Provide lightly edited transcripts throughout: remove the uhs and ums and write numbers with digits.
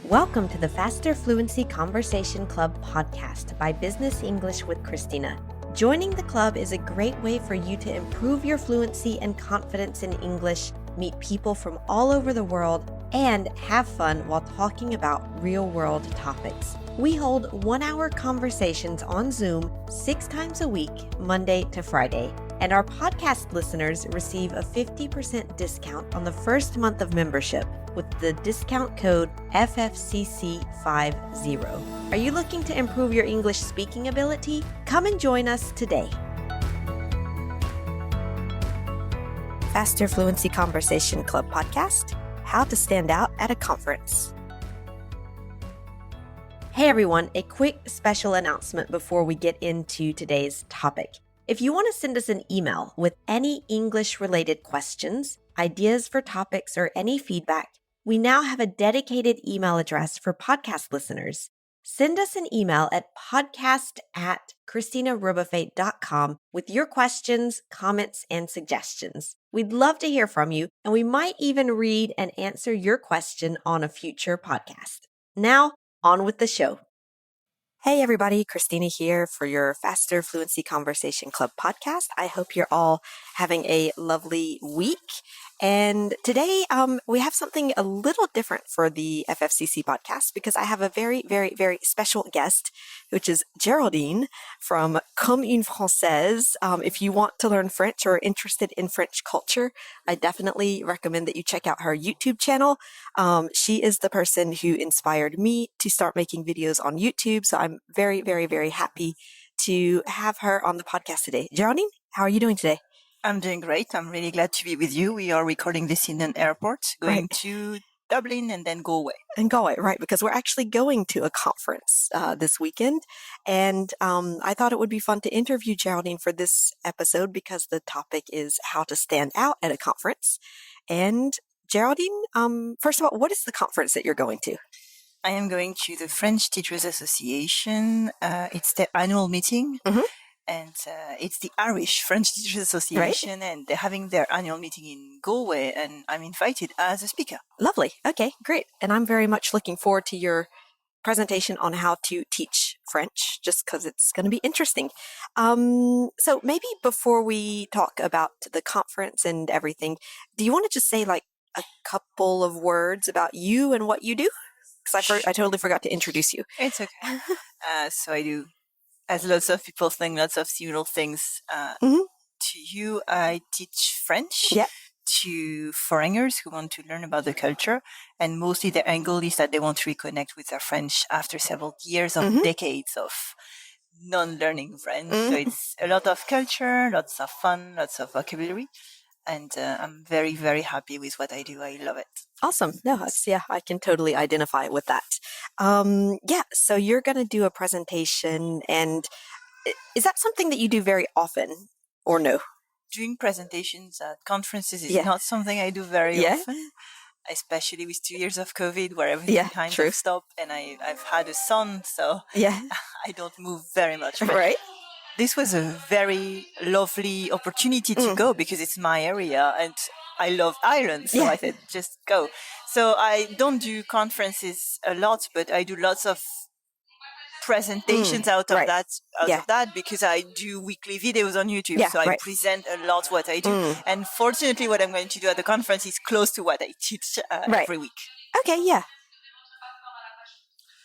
Welcome to the Faster Fluency Conversation Club podcast by Business English with Christina. Joining the club is a great way for you to improve your fluency and confidence in English, meet people from all over the world, and have fun while talking about real-world topics. We hold 1-hour conversations on Zoom 6 times a week, Monday to Friday. And our podcast listeners receive a 50% discount on the first month of membership with the discount code FFCC50. Are you looking to improve your English speaking ability? Come and join us today. Faster Fluency Conversation Club podcast, How to Stand Out at a Conference. Hey everyone, a quick special announcement before we get into today's topic. If you want to send us an email with any English-related questions, ideas for topics, or any feedback, we now have a dedicated email address for podcast listeners. Send us an email at podcast@ChristinaRubafate.com with your questions, comments, and suggestions. We'd love to hear from you, and we might even read and answer your question on a future podcast. Now, on with the show. Hey everybody, Christina here for your Faster Fluency Conversation Club podcast. I hope you're all having a lovely week. And today we have something a little different for the FFCC podcast because I have a very, very, very special guest, which is Geraldine from Comme une Française. If you want to learn French or are interested in French culture, I definitely recommend that you check out her YouTube channel. She is the person who inspired me to start making videos on YouTube. So I'm very, very, very happy to have her on the podcast today. Geraldine, how are you doing today? I'm doing great. I'm really glad to be with you. We are recording this in an airport, going to Dublin and then Galway. And Galway, right, because we're actually going to a conference this weekend. And I thought it would be fun to interview Geraldine for this episode because the topic is how to stand out at a conference. And Geraldine, first of all, what is the conference that you're going to? I am going to the French Teachers Association. It's their annual meeting. Mm-hmm. And it's the Irish French Teachers Association, right? And they're having their annual meeting in Galway, and I'm invited as a speaker. Lovely. Okay, great. And I'm very much looking forward to your presentation on how to teach French, just because it's going to be interesting. So maybe before we talk about the conference and everything, do you want to just say like a couple of words about you and what you do? Because I totally forgot to introduce you. It's okay. So I do, as lots of people think, lots of similar things. To you, I teach French to foreigners who want to learn about the culture. And mostly their angle is that they want to reconnect with their French after several years of decades of non-learning French. So it's a lot of culture, lots of fun, lots of vocabulary. And I'm very, very happy with what I do. I love it. Awesome. No, I can totally identify with that. So you're going to do a presentation, and is that something that you do very often or no? Doing presentations at conferences is not something I do very often, especially with 2 years of COVID where everything kind of stopped, and I've had a son, so I don't move very much. Right. This was a very lovely opportunity to go because it's my area and I love Ireland. So I said, just go. So I don't do conferences a lot, but I do lots of presentations out of that because I do weekly videos on YouTube. So I present a lot what I do. And fortunately, what I'm going to do at the conference is close to what I teach every week. Okay, yeah.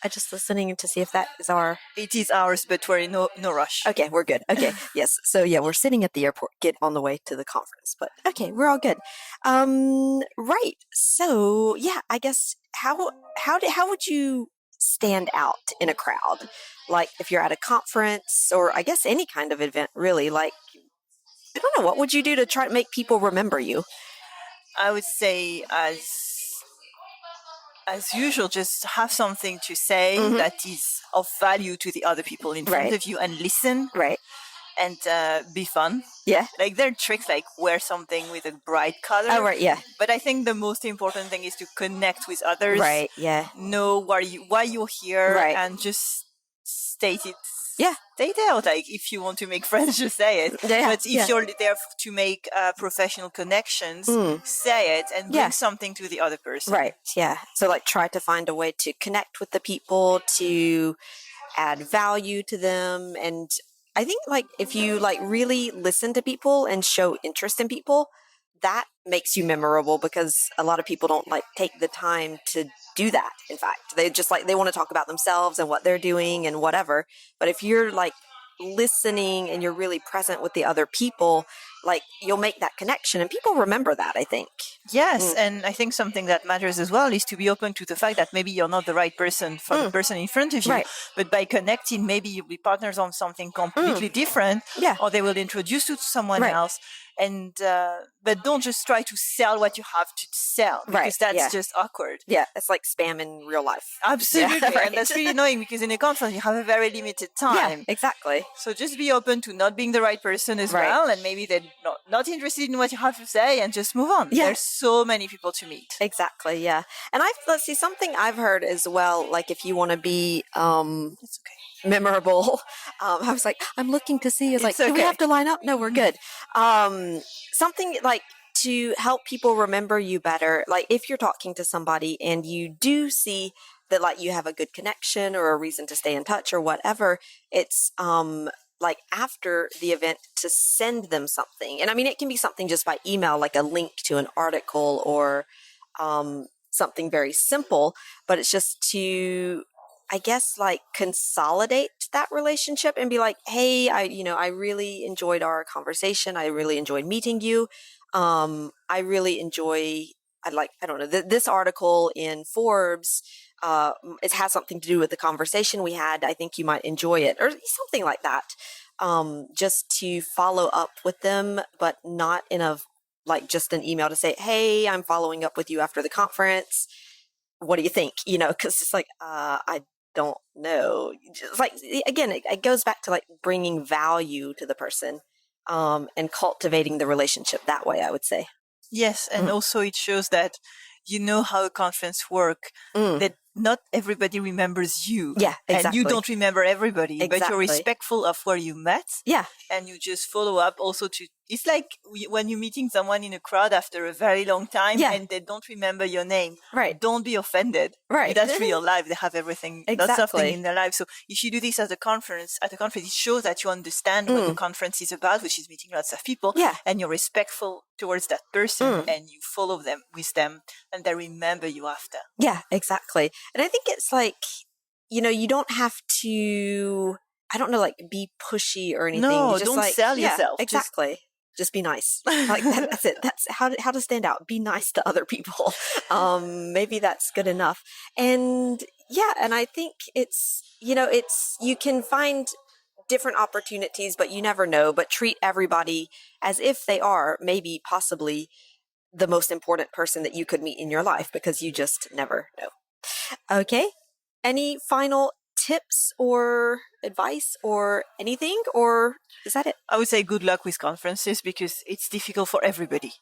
I'm just listening to see if that is our... It is ours, but we're in no rush. Okay, we're good. Okay, yes. So we're sitting at the airport, get on the way to the conference. But okay, we're all good. Right. So I guess how would you stand out in a crowd? Like if you're at a conference or I guess any kind of event, really. Like I don't know, what would you do to try to make people remember you? I would say as usual, just have something to say that is of value to the other people in front of you and listen. Right. And be fun. Yeah. Like there are tricks like wear something with a bright color. Oh, right, yeah. But I think the most important thing is to connect with others. Right, yeah. Know why you're here. Right. And just state it stay there. Like, if you want to make friends, just say it. But if you're there to make professional connections, say it and bring something to the other person. Right. Yeah. So like try to find a way to connect with the people, to add value to them. And I think like if you like really listen to people and show interest in people, that makes you memorable, because a lot of people don't like take the time to do that. In fact, they just like, they want to talk about themselves and what they're doing and whatever. But if you're like listening and you're really present with the other people, like you'll make that connection and people remember that, I think. Yes, and I think something that matters as well is to be open to the fact that maybe you're not the right person for the person in front of you. Right. But by connecting, maybe you'll be partners on something completely different, or they will introduce you to someone else. And but don't just try to sell what you have to sell, because that's just awkward. Yeah, it's like spam in real life. Absolutely. And that's really annoying, because in a conference you have a very limited time. Yeah, exactly. So just be open to not being the right person as well, and maybe they're not interested in what you have to say, and just move on. There's so many people to meet. Exactly, yeah. And let's see, something I've heard as well, like if you want to be It's okay. memorable, I was like, I'm looking to see, it's like, do we have to line up? No, we're good. Something like to help people remember you better, like if you're talking to somebody and you do see that like you have a good connection or a reason to stay in touch or whatever, it's like after the event to send them something. And I mean, it can be something just by email, like a link to an article or something very simple, but it's just to, I guess, like consolidate that relationship and be like, hey, I really enjoyed our conversation. I really enjoyed meeting you. I really enjoy, I don't know, this article in Forbes. It has something to do with the conversation we had. I think you might enjoy it, or something like that. Just to follow up with them, but not in a, like just an email to say, hey, I'm following up with you after the conference. What do you think? Cause it's like, I don't know. Just like, again, it goes back to like bringing value to the person, and cultivating the relationship that way, I would say. Yes. And also it shows that you know how a conference works, that not everybody remembers you. Yeah, exactly. And you don't remember everybody, Exactly. but you're respectful of where you met. Yeah. And you just follow up also to, it's like when you're meeting someone in a crowd after a very long time and they don't remember your name. Right. Don't be offended. Right. That's real life. They have everything, lots of things in their life. So if you do this at a conference, it shows that you understand what the conference is about, which is meeting lots of people. Yeah. And you're respectful towards that person and you follow them with them and they remember you after. Yeah, exactly. And I think it's like, you don't have to, I don't know, like be pushy or anything. No, just don't like, sell yourself. Exactly. Just be nice. Like that's it. That's how to stand out. Be nice to other people. Maybe that's good enough. And and I think it's, you can find different opportunities, but you never know, but treat everybody as if they are maybe possibly the most important person that you could meet in your life, because you just never know. Okay. Any final tips or advice or anything, or is that it? I would say good luck with conferences, because it's difficult for everybody.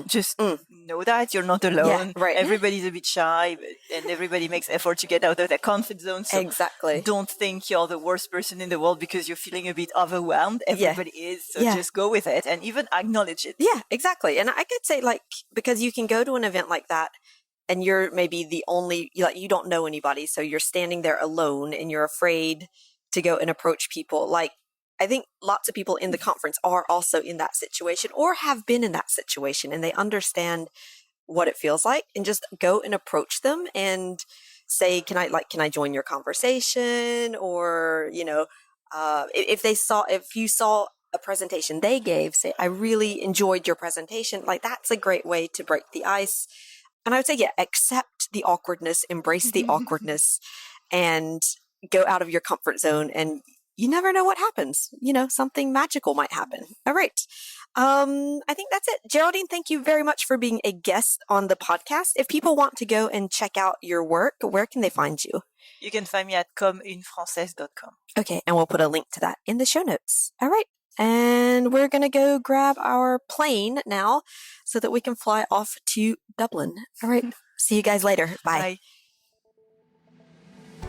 Just know that you're not alone. Yeah, right. Everybody's a bit shy, and everybody makes effort to get out of their comfort zone. So exactly. Don't think you're the worst person in the world because you're feeling a bit overwhelmed. Everybody is. So just go with it and even acknowledge it. Yeah, exactly. And I could say, like, because you can go to an event like that and you're maybe the only, like, you don't know anybody. So you're standing there alone and you're afraid to go and approach people. Like, I think lots of people in the conference are also in that situation or have been in that situation, and they understand what it feels like, and just go and approach them and say, can I join your conversation? Or, if you saw a presentation they gave, say, I really enjoyed your presentation. Like, that's a great way to break the ice. And I would say, accept the awkwardness, embrace the awkwardness, and go out of your comfort zone. And you never know what happens. Something magical might happen. All right. I think that's it. Geraldine, thank you very much for being a guest on the podcast. If people want to go and check out your work, where can they find you? You can find me at communefrancaise.com. Okay. And we'll put a link to that in the show notes. All right. And we're going to go grab our plane now so that we can fly off to Dublin. All right. See you guys later. Bye.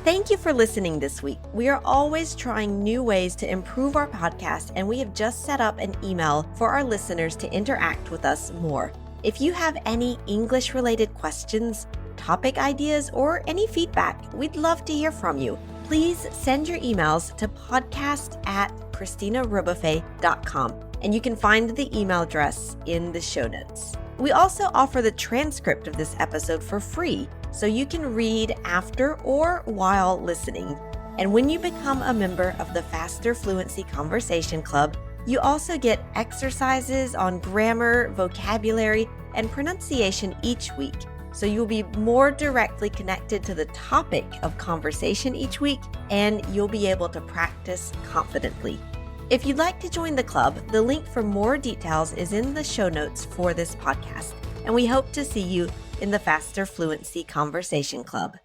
Bye. Thank you for listening this week. We are always trying new ways to improve our podcast, and we have just set up an email for our listeners to interact with us more. If you have any English-related questions, topic ideas, or any feedback, we'd love to hear from you. Please send your emails to podcast@ChristinaRebuffet.com, and you can find the email address in the show notes. We also offer the transcript of this episode for free, so you can read after or while listening. And when you become a member of the Faster Fluency Conversation Club, you also get exercises on grammar, vocabulary, and pronunciation each week. So you'll be more directly connected to the topic of conversation each week, and you'll be able to practice confidently. If you'd like to join the club, the link for more details is in the show notes for this podcast, and we hope to see you in the Faster Fluency Conversation Club.